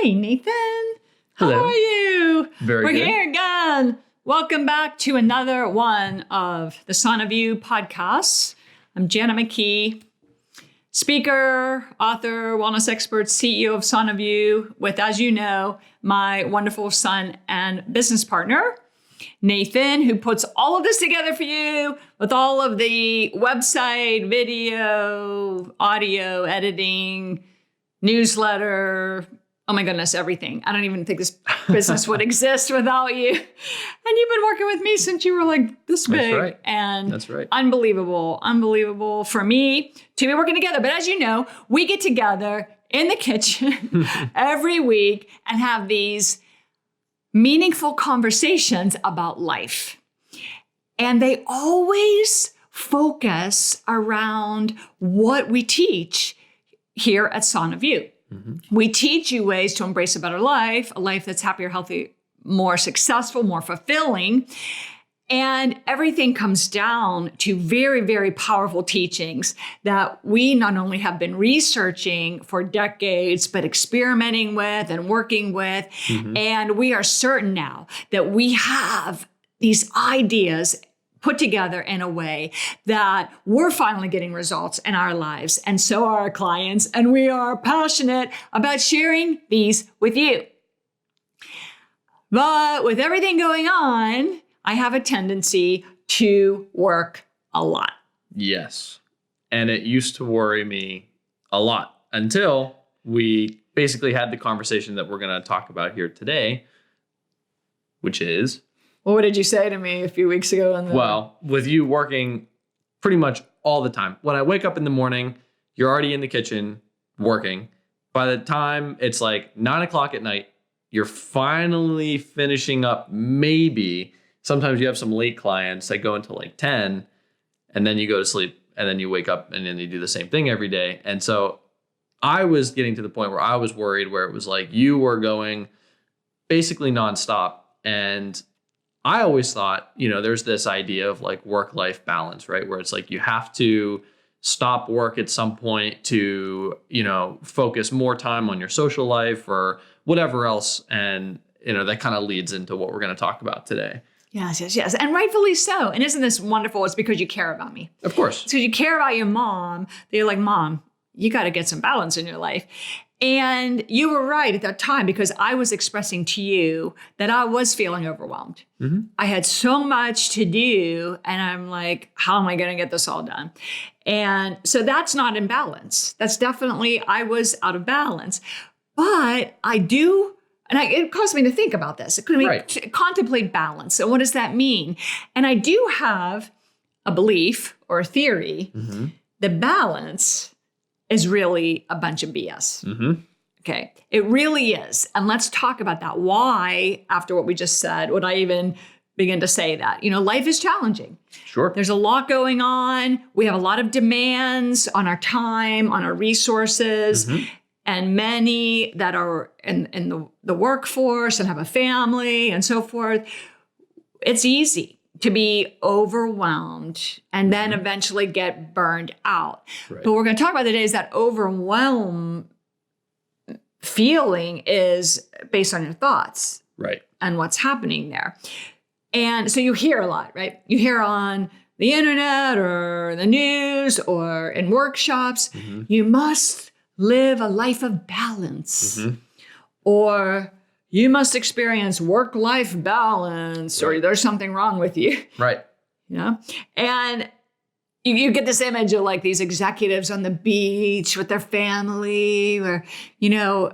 Hey, Nathan. How Hello. are you? Very We're good. here again. Welcome back to another one of the SanaView podcasts. I'm Janet McKee, speaker, author, wellness expert, CEO of SanaView, with, as you know, my wonderful son and business partner, Nathan, who puts all of this together for you with all of the website, video, audio, editing, newsletter. Oh my goodness, everything. I don't even think this business would exist without you. And you've been working with me since you were like this big. That's right. And That's right. Unbelievable for me to be working together. But as you know, we get together in the kitchen every week and have these meaningful conversations about life. And they always focus around what we teach here at SanaView. Mm-hmm. We teach you ways to embrace a better life, a life that's happier, healthy, more successful, more fulfilling. And everything comes down to very, very powerful teachings that we not only have been researching for decades, but experimenting with and working with. Mm-hmm. And we are certain now that we have these ideas put together in a way that we're finally getting results in our lives. And so are our clients. And we are passionate about sharing these with you. But with everything going on, I have a tendency to work a lot. Yes. And it used to worry me a lot until we basically had the conversation that we're going to talk about here today, which is... Well, what did you say to me a few weeks ago? Well, with you working pretty much all the time. When I wake up in the morning, you're already in the kitchen working. By the time it's like 9 o'clock at night, you're finally finishing up maybe... Sometimes you have some late clients that go until like 10 and then you go to sleep and then you wake up and then you do the same thing every day. And so I was getting to the point where I was worried, where it was like you were going basically nonstop. And I always thought, there's this idea of like work-life balance, right? Where it's like you have to stop work at some point to, focus more time on your social life or whatever else. And, that kind of leads into what we're going to talk about today. Yes. And rightfully so. And isn't this wonderful? It's because you care about me. Of course. It's because you care about your mom. That you're like, Mom, you got to get some balance in your life. And you were right at that time, because I was expressing to you that I was feeling overwhelmed. Mm-hmm. I had so much to do. And I'm like, how am I going to get this all done? And so that's not in balance. That's definitely, I was out of balance. But I do... And it caused me to think about this. It could be to contemplate balance. So what does that mean? And I do have a belief or a theory that balance is really a bunch of BS. Mm-hmm. Okay, it really is. And let's talk about that. Why, after what we just said, would I even begin to say that? Life is challenging. Sure. There's a lot going on. We have a lot of demands on our time, on our resources. Mm-hmm. And many that are in the workforce and have a family and so forth. It's easy to be overwhelmed and then eventually get burned out. Right. But what we're going to talk about today is that overwhelm feeling is based on your thoughts. Right. And what's happening there. And so you hear a lot, right? You hear on the internet or the news or in workshops, you must live a life of balance, or you must experience work-life balance, or there's something wrong with you. Right. And you get this image of like these executives on the beach with their family, where,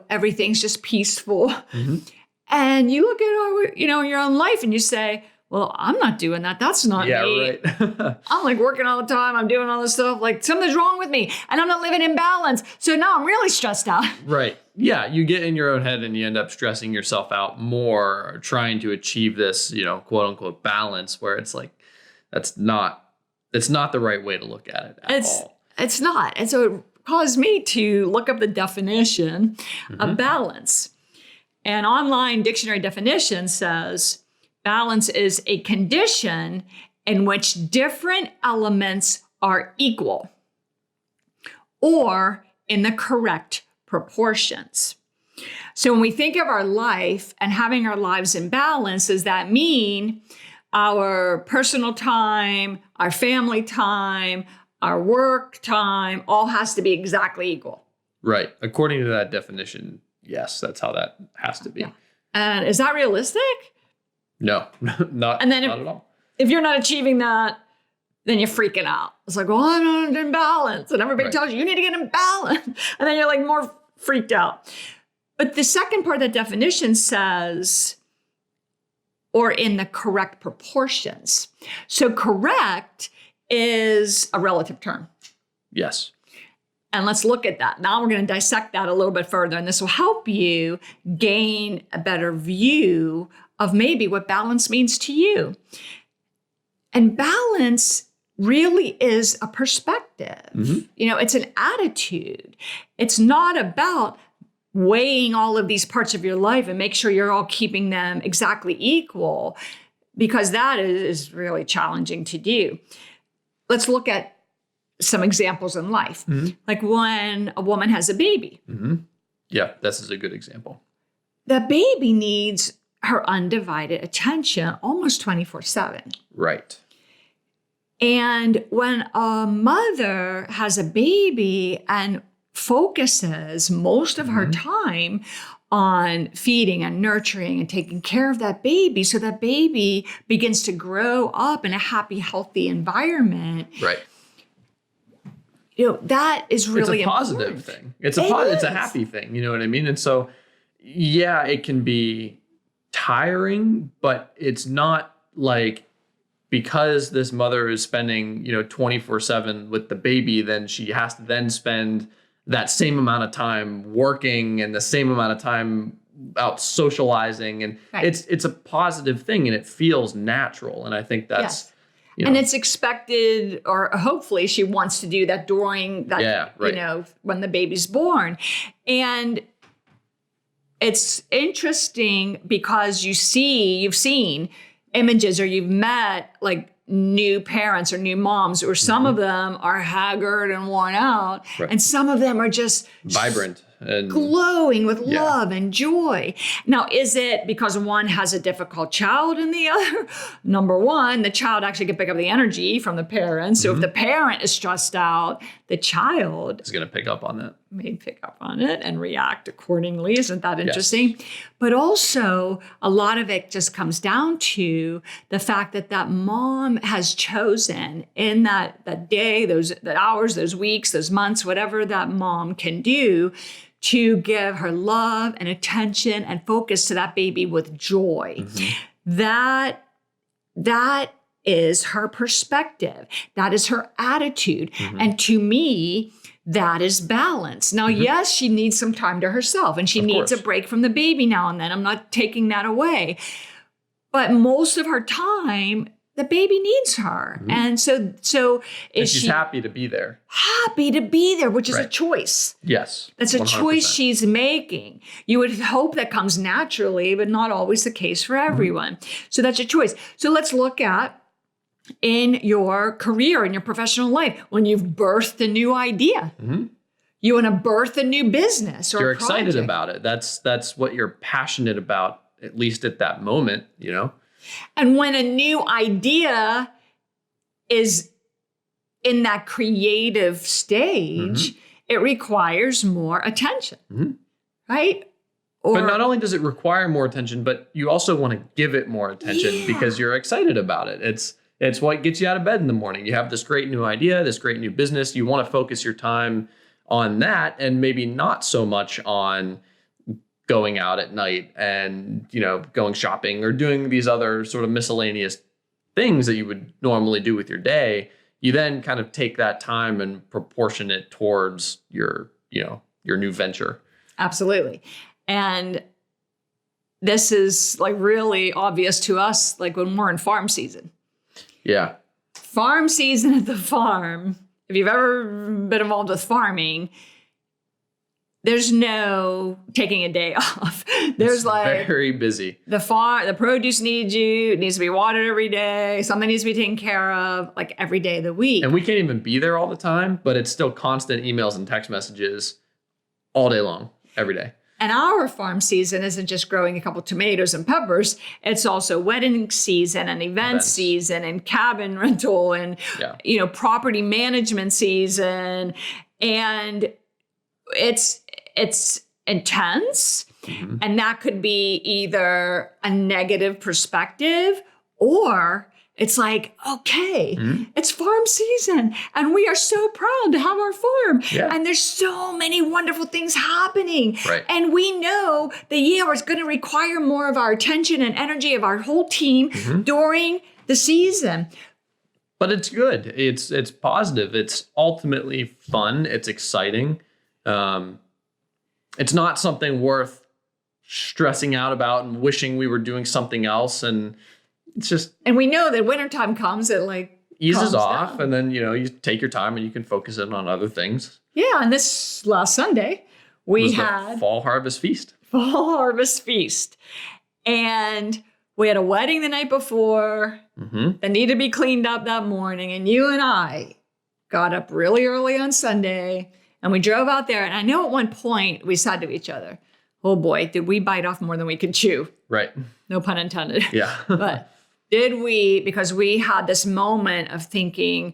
everything's just peaceful. Mm-hmm. And you look at your own life and you say, well, I'm not doing that. That's not me. Right. I'm like working all the time. I'm doing all this stuff. Like something's wrong with me and I'm not living in balance. So now I'm really stressed out. Right. Yeah. You get in your own head and you end up stressing yourself out more, trying to achieve this, quote unquote balance, where it's like, it's not the right way to look at it at all. It's not. And so it caused me to look up the definition of balance. An online dictionary definition says, balance is a condition in which different elements are equal or in the correct proportions. So when we think of our life and having our lives in balance, does that mean our personal time, our family time, our work time, all has to be exactly equal? Right. According to that definition, yes, that's how that has to be. Yeah. And is that realistic? No, not, and then not at all. If you're not achieving that, then you're freaking out. It's like, well, I'm not in balance. And everybody tells you need to get in balance. And then you're like more freaked out. But the second part of the definition says, or in the correct proportions. So correct is a relative term. Yes. And let's look at that. Now we're going to dissect that a little bit further. And this will help you gain a better view of maybe what balance means to you. And balance really is a perspective. It's an attitude. It's not about weighing all of these parts of your life and make sure you're all keeping them exactly equal, because that is really challenging to do. Let's look at some examples in life. Like when a woman has a baby. Yeah, this is a good example. The baby needs her undivided attention almost 24/7. Right. And when a mother has a baby and focuses most of her time on feeding and nurturing and taking care of that baby, so that baby begins to grow up in a happy, healthy environment. Right. That is really it's a positive thing. It's a happy thing. You know what I mean? And so, yeah, it can be tiring, but it's not like, because this mother is spending, 24/7 with the baby, then she has to then spend that same amount of time working and the same amount of time out socializing. And it's a positive thing, and it feels natural. And I think that's, and it's expected, or hopefully she wants to do that during that, when the baby's born. And it's interesting because you've seen images, or you've met like new parents or new moms, or some of them are haggard and worn out, and some of them are just vibrant and glowing with love and joy. Now, is it because one has a difficult child and the other? Number one, the child actually can pick up the energy from the parent. So if the parent is stressed out, the child is going to pick up on that. May pick up on it and react accordingly. Isn't that interesting? Yes. But also, a lot of it just comes down to the fact that mom has chosen in that day, that hours, those weeks, those months, whatever that mom can do, to give her love and attention and focus to that baby with joy. That is her perspective. That is her attitude. And to me, that is balance. Now, yes, she needs some time to herself, and she needs a break from the baby now and then. I'm not taking that away. But most of her time, the baby needs her. And so she's happy to be there. Happy to be there, which is a choice. Yes. That's a 100%. Choice she's making. You would hope that comes naturally, but not always the case for everyone. So that's a choice. So let's look at in your career, in your professional life, when you've birthed a new idea. You want to birth a new business or you're a project. Excited about it. That's what you're passionate about, at least at that moment, And when a new idea is in that creative stage, it requires more attention, right? But not only does it require more attention, but you also want to give it more attention because you're excited about it. It's what gets you out of bed in the morning. You have this great new idea, this great new business. You want to focus your time on that, and maybe not so much on going out at night and, going shopping or doing these other sort of miscellaneous things that you would normally do with your day. You then kind of take that time and proportion it towards your new venture. Absolutely. And this is like really obvious to us, like when we're in farm season. Yeah. Farm season at the farm. If you've ever been involved with farming, there's no taking a day off. There's very busy. The produce needs you. It needs to be watered every day. Something needs to be taken care of, like every day of the week. And we can't even be there all the time, but it's still constant emails and text messages all day long, every day. And our farm season isn't just growing a couple tomatoes and peppers. It's also wedding season and event season and cabin rental and, property management season. And it's intense. Mm-hmm. And that could be either a negative perspective or it's like, okay, it's farm season and we are so proud to have our farm. Yeah. And there's so many wonderful things happening. Right. And we know that, it's going to require more of our attention and energy of our whole team during the season. But it's good. It's positive. It's ultimately fun. It's exciting. It's not something worth stressing out about and wishing we were doing something else. And it's just, and we know that wintertime comes, it eases off, and then you take your time and you can focus in on other things. Yeah, and this last Sunday we had the fall harvest feast. And we had a wedding the night before that needed to be cleaned up that morning, and you and I got up really early on Sunday and we drove out there. And I know at one point we said to each other, "Oh boy, did we bite off more than we could chew?" Right. No pun intended. Yeah. But did we, because we had this moment of thinking,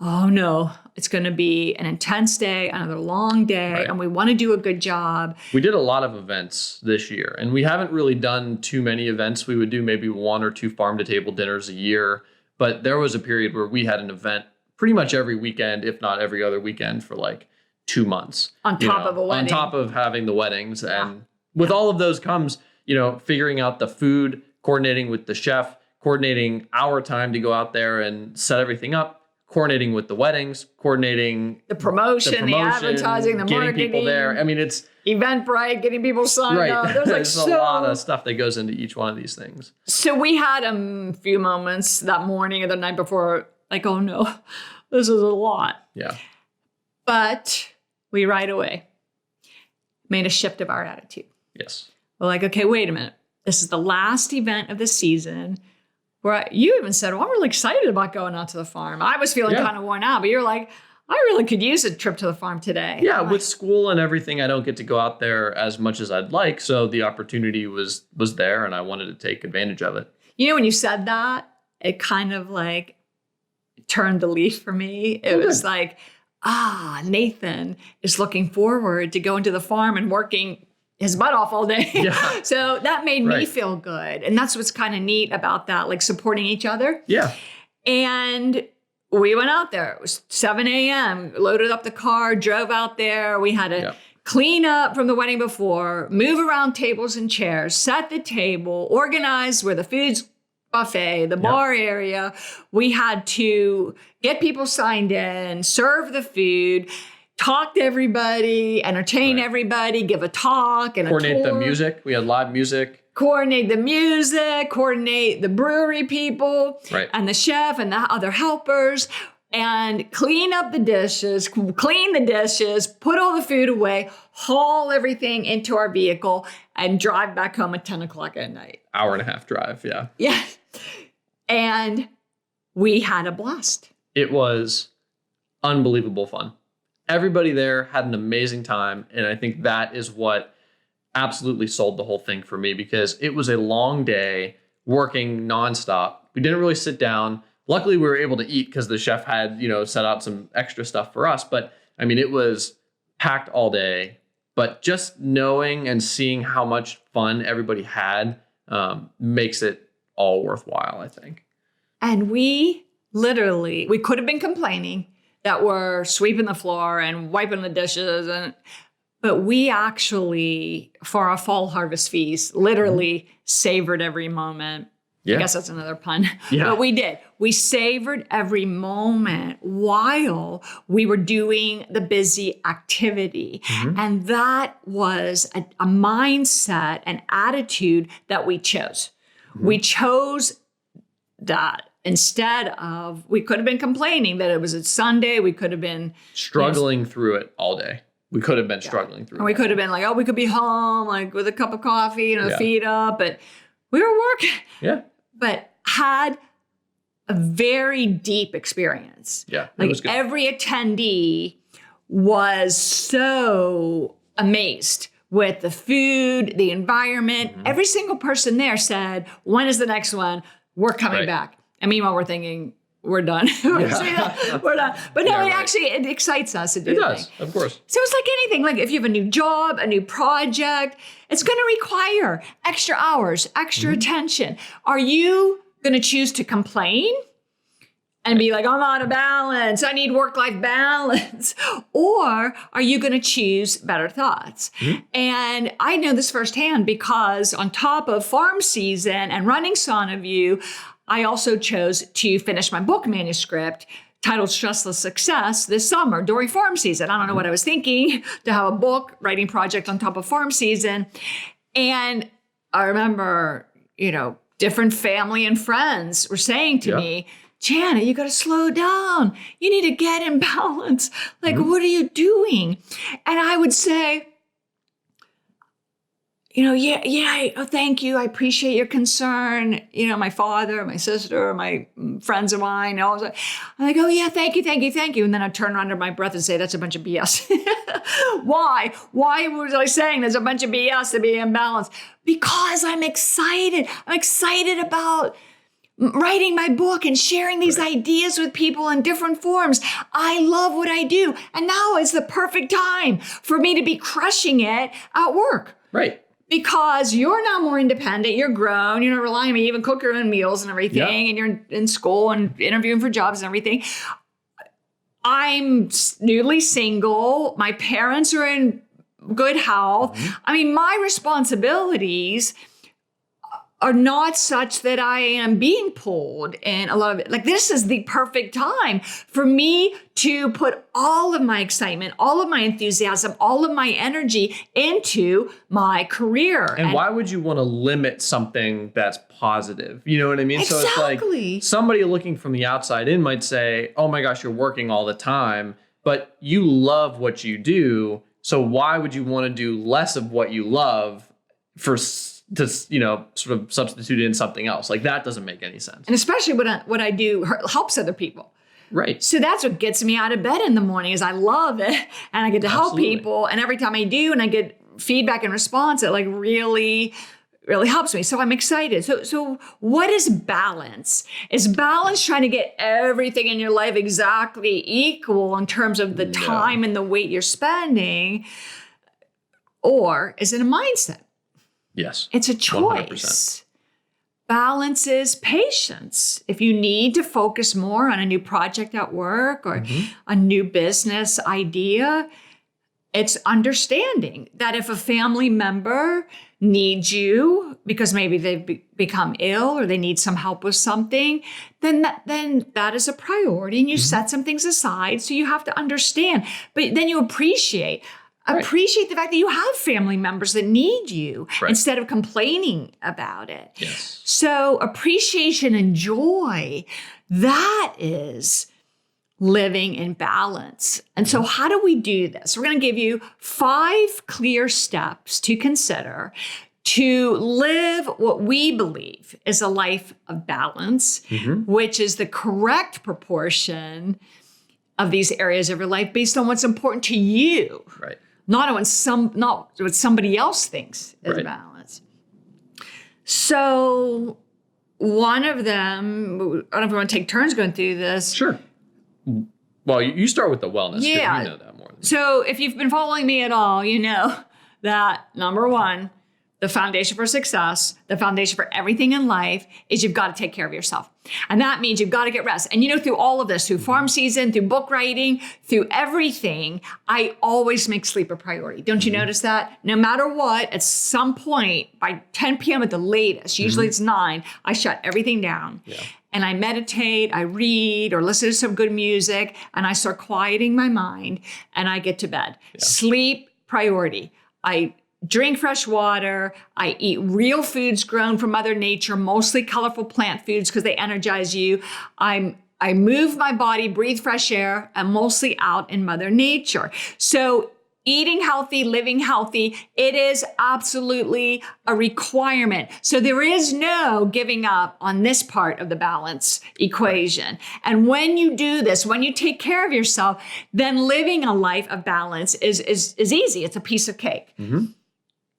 oh no, it's going to be an intense day, another long day, and we want to do a good job. We did a lot of events this year, and we haven't really done too many events. We would do maybe 1 or 2 farm-to-table dinners a year, but there was a period where we had an event pretty much every weekend, if not every other weekend, for 2 months. On top of a wedding. On top of having the weddings. And with all of those comes, figuring out the food, coordinating with the chef, coordinating our time to go out there and set everything up, coordinating with the weddings, coordinating the promotion, the advertising, the getting marketing, people there. I mean, it's Eventbrite, getting people signed up. There's a lot of stuff that goes into each one of these things. So we had a few moments that morning or the night before, oh no, this is a lot. Yeah. But we right away made a shift of our attitude. Yes. We're okay, wait a minute. This is the last event of the season. Where you even said, well, I'm really excited about going out to the farm. I was feeling kind of worn out, but you're I really could use a trip to the farm today. Yeah, with school and everything, I don't get to go out there as much as I'd like. So the opportunity was there, and I wanted to take advantage of it. When you said that, it kind of turned the leaf for me. It was Nathan is looking forward to going to the farm and working his butt off all day. Yeah. So that made me feel good. And that's what's kind of neat about that, supporting each other. Yeah. And we went out there. It was 7 a.m., loaded up the car, drove out there. We had to clean up from the wedding before, move around tables and chairs, set the table, organize where the food's buffet, the bar area. We had to get people signed in, serve the food, talk to everybody, entertain everybody, give a talk and coordinate a tour. The music. We had live music. Coordinate the music, coordinate the brewery people and the chef and the other helpers, and clean up the dishes, clean the dishes, put all the food away, haul everything into our vehicle, and drive back home at 10 o'clock at night. Hour and a half drive, yeah. Yeah. And we had a blast. It was unbelievable fun. Everybody there had an amazing time. And I think that is what absolutely sold the whole thing for me, because it was a long day working nonstop. We didn't really sit down. Luckily, we were able to eat because the chef had, set out some extra stuff for us. But I mean, it was packed all day. But just knowing and seeing how much fun everybody had makes it all worthwhile, I think. And we could have been complaining that we're sweeping the floor and wiping the dishes, but we actually, for our fall harvest feast, literally savored every moment. Yeah. I guess that's another pun. Yeah. But we did. We savored every moment while we were doing the busy activity. Mm-hmm. And that was a mindset and attitude that we chose. Mm-hmm. We chose that. Instead of, we could have been complaining that it was a Sunday. We could have been struggling through it all day. We could have been struggling through it. And we could have been we could be home, with a cup of coffee, feet up, but we were working. Yeah. But had a very deep experience. Yeah. It was good. Every attendee was so amazed with the food, the environment. Every single person there said, when is the next one? We're coming back. And meanwhile, we're thinking, we're done. We're done. But no, it excites us to do things. Of course. So it's like anything. Like if you have a new job, a new project, it's going to require extra hours, extra attention. Are you going to choose to complain and be like, I'm out of balance, I need work-life balance? Or are you going to choose better thoughts? And I know this firsthand because on top of farm season and running SanaView, I also chose to finish my book manuscript titled Stressless Success this summer during farm season. I don't know what I was thinking to have a book writing project on top of farm season. And I remember, different family and friends were saying to me, Janet, you got to slow down. You need to get in balance. Like, what are you doing? And I would say, thank you. I appreciate your concern. My father, my sister, my friends of mine. I'm like, oh yeah, thank you. And then I turn around under my breath and say, that's a bunch of BS. Why? Why was I saying there's a bunch of BS to be in balance? Because I'm excited. I'm excited about writing my book and sharing these ideas with people in different forms. I love what I do. And now is the perfect time for me to be crushing it at work. Right. Because you're now more independent, you're grown, you're not relying on me, even cook your own meals and everything, and you're in school and interviewing for jobs and everything. I'm newly single. My parents are in good health. I mean, my responsibilities are not such that I am being pulled in a lot of it. Like, this is the perfect time for me to put all of my excitement, all of my enthusiasm, all of my energy into my career. And why would you want to limit something that's positive? You know what I mean? Exactly. So it's like somebody looking from the outside in might say, oh my gosh, you're working all the time, but you love what you do. So why would you want to do less of what you love to sort of substitute in something else? Like, that doesn't make any sense. And especially what I do helps other people. Right. So that's what gets me out of bed in the morning is I love it and I get to help people. And every time I do and I get feedback and response, it like really, really helps me. So I'm excited. So what is balance? Is balance trying to get everything in your life exactly equal in terms of the time and the weight you're spending? Or is it a mindset? Yes. It's a choice. 100%. Balance is patience. If you need to focus more on a new project at work or a new business idea, it's understanding that if a family member needs you because maybe they've become ill or they need some help with something, then that is a priority and you set some things aside. So you have to understand, but then you appreciate the fact that you have family members that need you instead of complaining about it. Yes. So appreciation and joy, that is living in balance. And so how do we do this? We're going to give you 5 clear steps to consider to live what we believe is a life of balance, which is the correct proportion of these areas of your life based on what's important to you. Right. Not what somebody else thinks is balance. So one of them, I don't know if we want to take turns going through this. Sure. Well, you start with the wellness. Yeah. You know that more than me. So if you've been following me at all, you know that number one, the foundation for success, the foundation for everything in life is you've got to take care of yourself. And that means you've got to get rest. And through all of this, through farm season, through book writing, through everything, I always make sleep a priority. Don't you notice that? No matter what, at some point by 10 p.m. at the latest, usually it's 9, I shut everything down. Yeah. And I meditate, I read or listen to some good music, and I start quieting my mind and I get to bed. Yeah. Sleep priority. I drink fresh water. I eat real foods grown from Mother Nature, mostly colorful plant foods because they energize you. I move my body, breathe fresh air, and mostly out in Mother Nature. So eating healthy, living healthy, it is absolutely a requirement. So there is no giving up on this part of the balance equation. And when you do this, when you take care of yourself, then living a life of balance is easy. It's a piece of cake.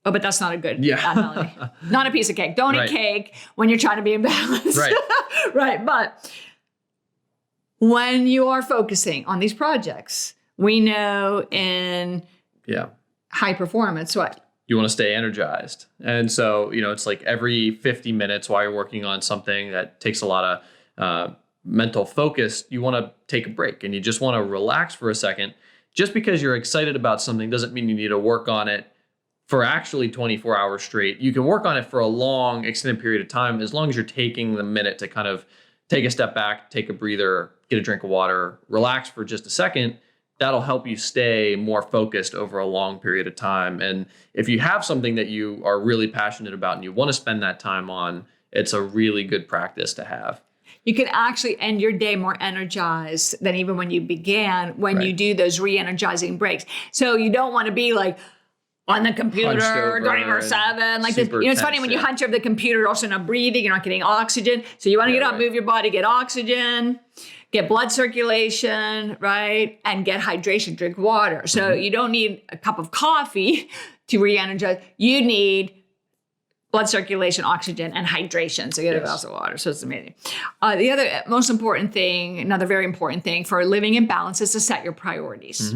Oh, but that's not a good Yeah. analogy. Not a piece of cake. Don't Right. eat cake when you're trying to be in balance. Right. Right. But when you are focusing on these projects, we know in Yeah. high performance, what? You want to stay energized. And so, it's like every 50 minutes while you're working on something that takes a lot of mental focus, you want to take a break and you just want to relax for a second. Just because you're excited about something doesn't mean you need to work on it for actually 24 hours straight. You can work on it for a long, extended period of time as long as you're taking the minute to kind of take a step back, take a breather, get a drink of water, relax for just a second. That'll help you stay more focused over a long period of time. And if you have something that you are really passionate about and you want to spend that time on, it's a really good practice to have. You can actually end your day more energized than even when you began, when you do those re-energizing breaks. So you don't want to be like on the computer 24/7 like this. It's funny when you hunch over the computer, you're also not breathing, you're not getting oxygen. So you want to get up, move your body, get oxygen, get blood circulation, right? And get hydration, drink water. So you don't need a cup of coffee to re-energize. You need blood circulation, oxygen, and hydration. So get a glass of water. So it's amazing. The other most important thing, another very important thing for living in balance is to set your priorities.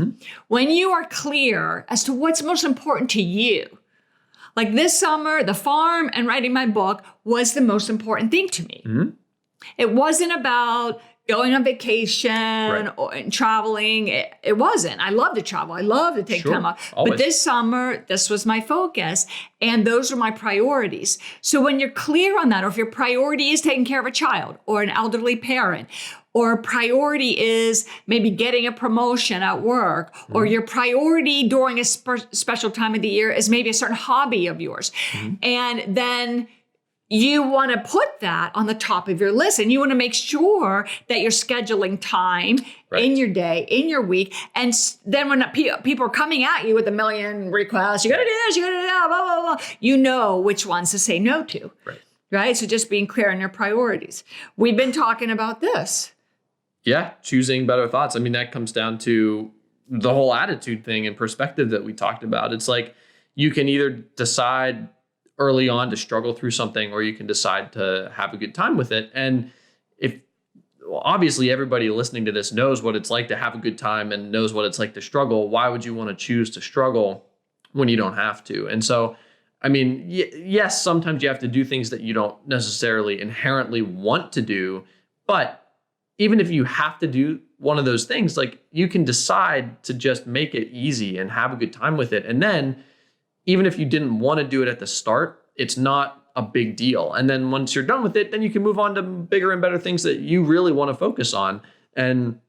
When you are clear as to what's most important to you, like this summer, the farm and writing my book was the most important thing to me. It wasn't about going on vacation or and traveling. It wasn't. I love to travel. I love to take time off. Always. But this summer, this was my focus. And those are my priorities. So when you're clear on that, or if your priority is taking care of a child or an elderly parent, or a priority is maybe getting a promotion at work, or your priority during a special time of the year is maybe a certain hobby of yours. And then you want to put that on the top of your list, and you want to make sure that you're scheduling time in your day, in your week. And then when people are coming at you with a million requests, you got to do this, you got to do that, blah, blah, blah, you know which ones to say no to. Right? So just being clear on your priorities. We've been talking about this. Yeah. Choosing better thoughts. I mean, that comes down to the whole attitude thing and perspective that we talked about. It's like you can either decide early on to struggle through something, or you can decide to have a good time with it. And obviously everybody listening to this knows what it's like to have a good time and knows what it's like to struggle. Why would you want to choose to struggle when you don't have to? And so, I mean, yes, sometimes you have to do things that you don't necessarily inherently want to do, but even if you have to do one of those things, like you can decide to just make it easy and have a good time with it. And then even if you didn't want to do it at the start, it's not a big deal. And then once you're done with it, then you can move on to bigger and better things that you really want to focus on. And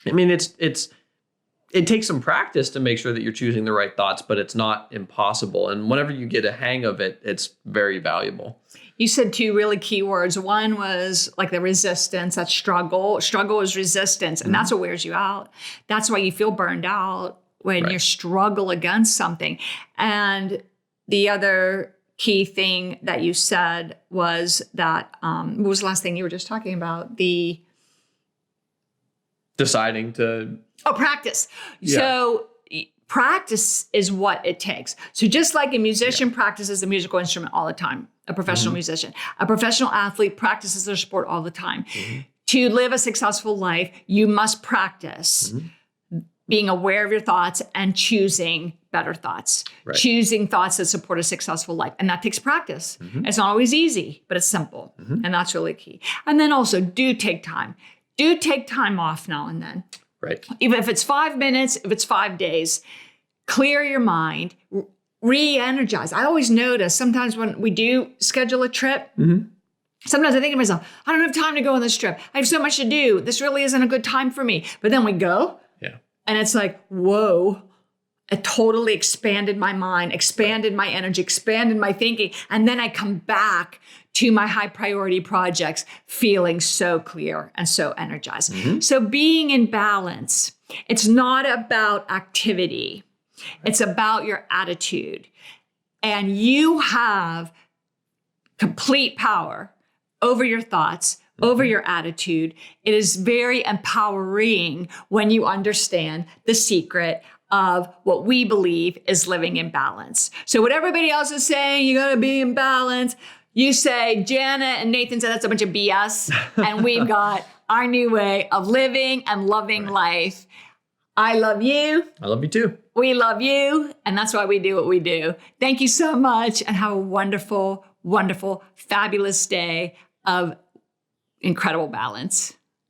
I mean, it takes some practice to make sure that you're choosing the right thoughts, but it's not impossible. And whenever you get a hang of it, it's very valuable. You said two really key words. One was like the resistance, that struggle. Struggle is resistance, and that's what wears you out. That's why you feel burned out when you struggle against something. And the other key thing that you said was that, what was the last thing you were just talking about? Deciding to... Oh, practice. Yeah. So practice is what it takes. So just like a musician practices a musical instrument all the time, a professional musician, a professional athlete practices their sport all the time. To live a successful life, you must practice being aware of your thoughts and choosing better thoughts, choosing thoughts that support a successful life. And that takes practice. It's not always easy, but it's simple. And that's really key. And then also do take time. Do take time off now and then. Right. Even if it's 5 minutes, if it's 5 days, clear your mind, re-energize. I always notice sometimes when we do schedule a trip, sometimes I think to myself, I don't have time to go on this trip. I have so much to do. This really isn't a good time for me. But then we go. And it's like, whoa, it totally expanded my mind, expanded my energy, expanded my thinking. And then I come back to my high priority projects feeling so clear and so energized. So being in balance, it's not about activity. It's about your attitude. And you have complete power over your thoughts, over your attitude. It is very empowering when you understand the secret of what we believe is living in balance. So what everybody else is saying, you gotta be in balance. You say, Janet and Nathan said that's a bunch of BS. And we've got our new way of living and loving life. I love you. I love you too. We love you. And that's why we do what we do. Thank you so much and have a wonderful, wonderful, fabulous day of incredible balance.